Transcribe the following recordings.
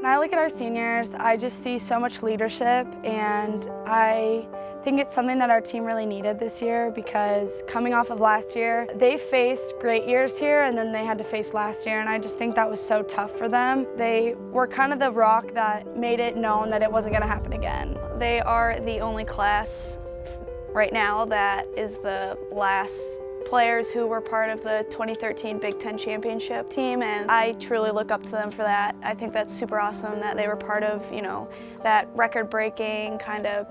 When I look at our seniors, I just see so much leadership, and I think it's something that our team really needed this year, because coming off of last year, they faced great years here and then they had to face last year, and I just think that was so tough for them. They were kind of the rock that made it known that it wasn't going to happen again. They are the only class right now that is the last players who were part of the 2013 Big Ten Championship team, and I truly look up to them for that. I think that's super awesome that they were part of, that record-breaking kind of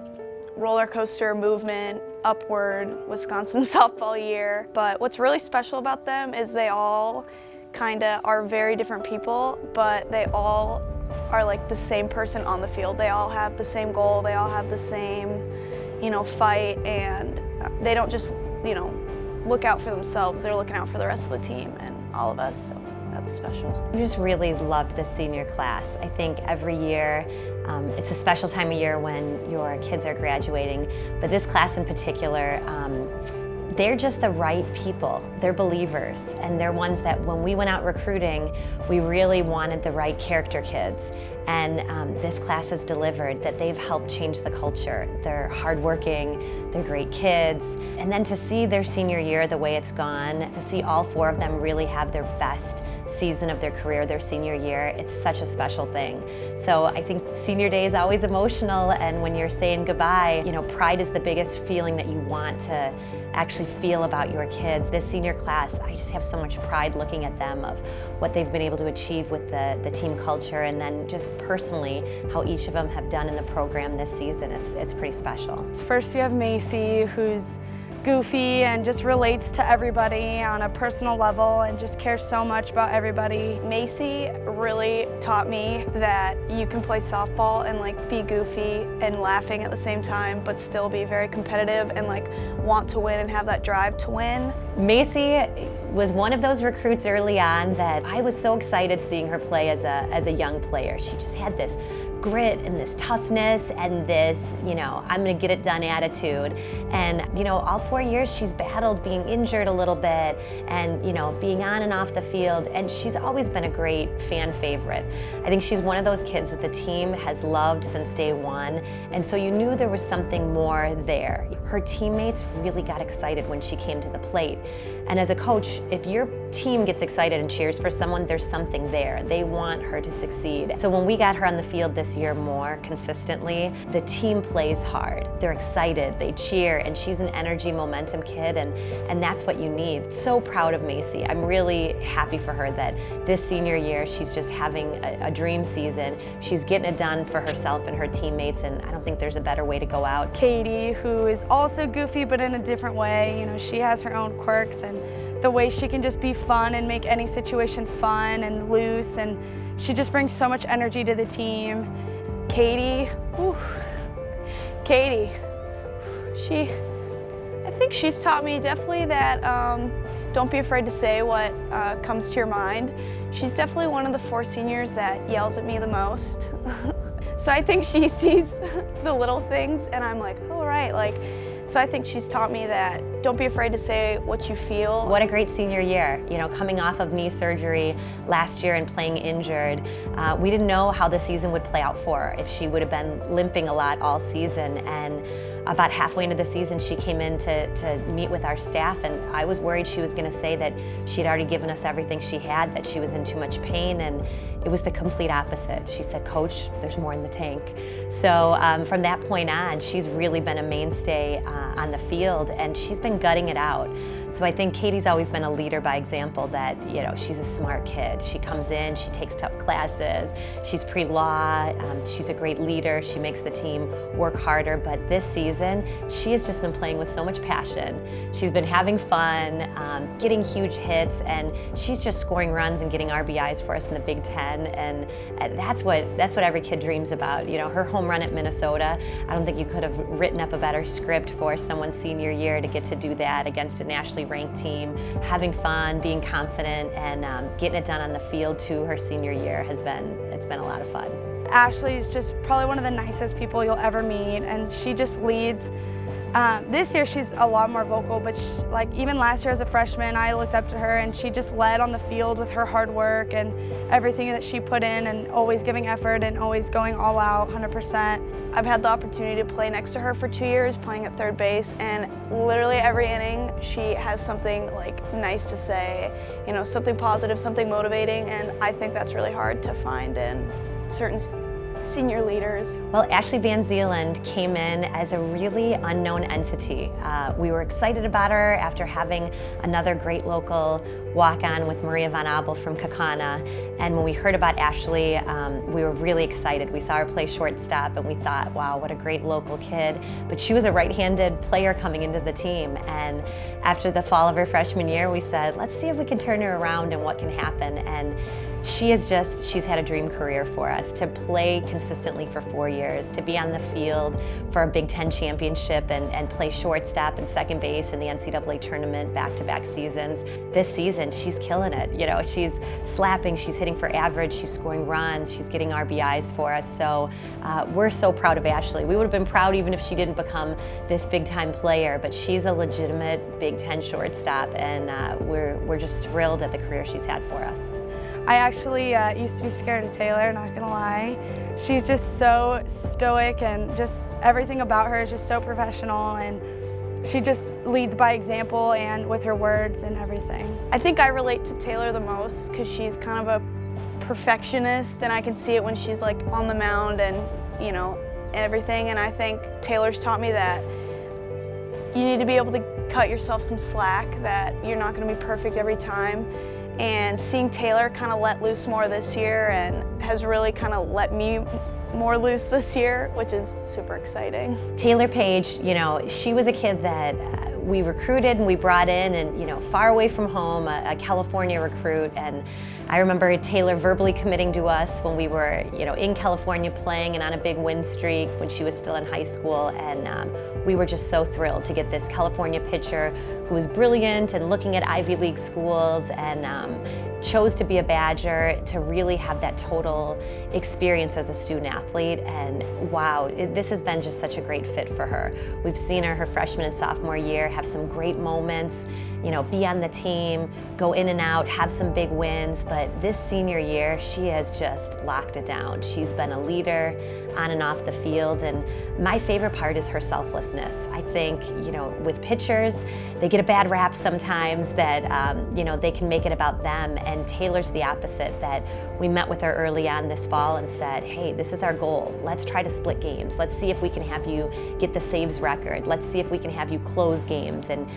roller coaster movement upward Wisconsin softball year. But what's really special about them is they all kind of are very different people, but they all are like the same person on the field. They all have the same goal, they all have the same, fight, and they don't just, look out for themselves, they're looking out for the rest of the team and all of us, so that's special. I just really loved this senior class. I think every year, it's a special time of year when your kids are graduating, but this class in particular, they're just the right people. They're believers, and they're ones that when we went out recruiting, we really wanted the right character kids. And this class has delivered that they've helped change the culture. They're hardworking, they're great kids. And then to see their senior year the way it's gone, to see all four of them really have their best season of their career, their senior year, it's such a special thing. So I think senior day is always emotional, and when you're saying goodbye, pride is the biggest feeling that you want to actually feel about your kids. This senior class, I just have so much pride looking at them of what they've been able to achieve with the team culture, and then just personally how each of them have done in the program this season. It's pretty special. First you have Maci, who's goofy and just relates to everybody on a personal level and just cares so much about everybody. Maci really taught me that you can play softball and be goofy and laughing at the same time, but still be very competitive and want to win and have that drive to win. Maci was one of those recruits early on that I was so excited seeing her play as a young player. She just had this grit and this toughness and this, I'm gonna get it done attitude. And, all 4 years she's battled being injured a little bit and, being on and off the field, and she's always been a great fan favorite. I think she's one of those kids that the team has loved since day one, and so you knew there was something more there. Her teammates really got excited when she came to the plate. And as a coach, if your team gets excited and cheers for someone, there's something there. They want her to succeed. So when we got her on the field this year more consistently, the team plays hard. They're excited, they cheer, and she's an energy, momentum kid, and that's what you need. So proud of Maci. I'm really happy for her that this senior year, she's just having a dream season. She's getting it done for herself and her teammates, and I don't think there's a better way to go out. Katie, who is also goofy but in a different way, she has her own quirks, and the way she can just be fun and make any situation fun and loose, and she just brings so much energy to the team. Katie, Katie, I think she's taught me definitely that don't be afraid to say what comes to your mind. She's definitely one of the 4 seniors that yells at me the most. So I think she sees the little things and I'm like, oh, right. So I think she's taught me that don't be afraid to say what you feel. What a great senior year, coming off of knee surgery last year and playing injured. We didn't know how the season would play out for her, if she would have been limping a lot all season. And about halfway into the season, she came in to meet with our staff, and I was worried she was going to say that she had already given us everything she had, that she was in too much pain, and it was the complete opposite. She said, Coach, there's more in the tank. So from that point on, she's really been a mainstay on the field, and she's been gutting it out. So I think Katie's always been a leader by example, that she's a smart kid. She comes in, she takes tough classes, she's pre-law, she's a great leader, she makes the team work harder, but this season, she has just been playing with so much passion. She's been having fun, getting huge hits, and she's just scoring runs and getting RBIs for us in the Big Ten, and that's what every kid dreams about. Her home run at Minnesota, I don't think you could have written up a better script for someone's senior year to get to do that against a nationally ranked team. Having fun, being confident, and getting it done on the field too her senior year it's been a lot of fun. Ashley's just probably one of the nicest people you'll ever meet, and she just leads This year she's a lot more vocal, but like even last year as a freshman, I looked up to her and she just led on the field with her hard work and everything that she put in and always giving effort and always going all out 100%. I've had the opportunity to play next to her for 2 years, playing at third base, and literally every inning she has something like nice to say, you know, something positive, something motivating, and I think that's really hard to find in certain senior leaders. Well, Ashley Van Zeeland came in as a really unknown entity. We were excited about her after having another great local walk-on with Maria Van Abel from Kakana. And when we heard about Ashley, we were really excited. We saw her play shortstop and we thought, wow, what a great local kid. But she was a right-handed player coming into the team. And after the fall of her freshman year, we said, let's see if we can turn her around and what can happen. And she's had a dream career for us, to play consistently for 4 years, to be on the field for a Big Ten championship and play shortstop and second base in the NCAA tournament back-to-back seasons. This season, she's killing it. You know, she's slapping, she's hitting for average, she's scoring runs, she's getting RBIs for us. So we're so proud of Ashley. We would have been proud even if she didn't become this big-time player, but she's a legitimate Big Ten shortstop, and we're just thrilled at the career she's had for us. I actually used to be scared of Taylor, not gonna lie. She's just so stoic and just everything about her is just so professional, and she just leads by example and with her words and everything. I think I relate to Taylor the most because she's kind of a perfectionist, and I can see it when she's like on the mound and, you know, everything. And I think Taylor's taught me that you need to be able to cut yourself some slack, that you're not gonna be perfect every time. And seeing Taylor kind of let loose more this year and has really kind of let me more loose this year, which is super exciting. Taylor Page, you know, she was a kid that we recruited and we brought in, and, you know, far away from home, a California recruit. And I remember Taylor verbally committing to us when we were, you know, in California playing and on a big win streak when she was still in high school. And we were just so thrilled to get this California pitcher who was brilliant and looking at Ivy League schools and chose to be a Badger, to really have that total experience as a student athlete. And wow, this has been just such a great fit for her. We've seen her freshman and sophomore year have some great moments, you know, be on the team, go in and out, have some big wins. But this senior year, she has just locked it down. She's been a leader on and off the field, and my favorite part is her selflessness. I think, you know, with pitchers, they get a bad rap sometimes that, you know, they can make it about them, and Taylor's the opposite. That we met with her early on this fall and said, hey, this is our goal. Let's try to split games. Let's see if we can have you get the saves record. Let's see if we can have you close games and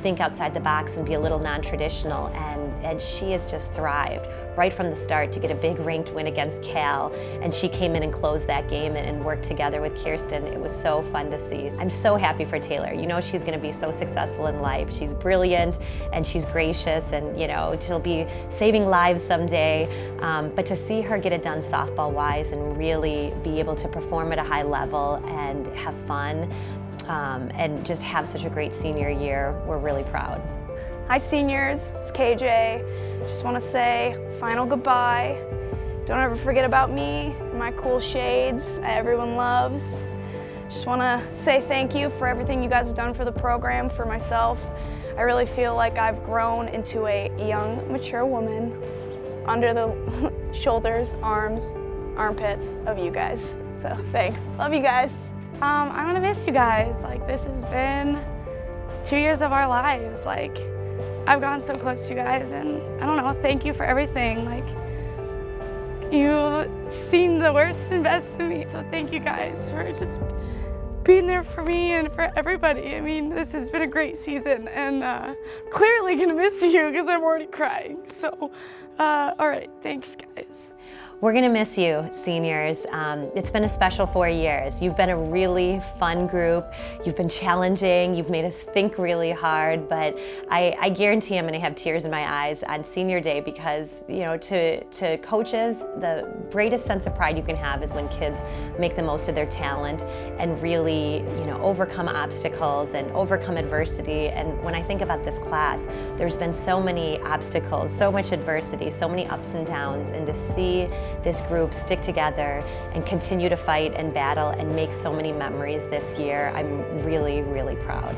think outside the box and be a little non-traditional. And she has just thrived right from the start to get a big ranked win against Cal, and she came in and closed that game and worked together with Kirsten. It was so fun to see. I'm so happy for Taylor. You know, she's gonna be so successful in life. She's brilliant and she's gracious, and, you know, she'll be saving lives someday. But to see her get it done softball-wise and really be able to perform at a high level and have fun and just have such a great senior year, we're really proud. Hi seniors, it's KJ. Just want to say final goodbye. Don't ever forget about me and my cool shades that everyone loves. Just want to say thank you for everything you guys have done for the program, for myself. I really feel like I've grown into a young, mature woman under the shoulders, arms, armpits of you guys. So thanks. Love you guys. I'm gonna miss you guys. Like, this has been 2 years of our lives. Like, I've gotten so close to you guys, and I don't know, thank you for everything. Like, you've seen the worst and best of me, so thank you guys for just being there for me and for everybody. I mean, this has been a great season, and clearly gonna miss you because I'm already crying. So, all right, thanks guys. We're gonna miss you, seniors. It's been a special 4 years. You've been a really fun group. You've been challenging. You've made us think really hard, but I guarantee I'm gonna have tears in my eyes on senior day because, you know, to coaches, the greatest sense of pride you can have is when kids make the most of their talent and really, you know, overcome obstacles and overcome adversity. And when I think about this class, there's been so many obstacles, so much adversity, so many ups and downs, and to see this group stick together and continue to fight and battle and make so many memories this year. I'm really, really proud.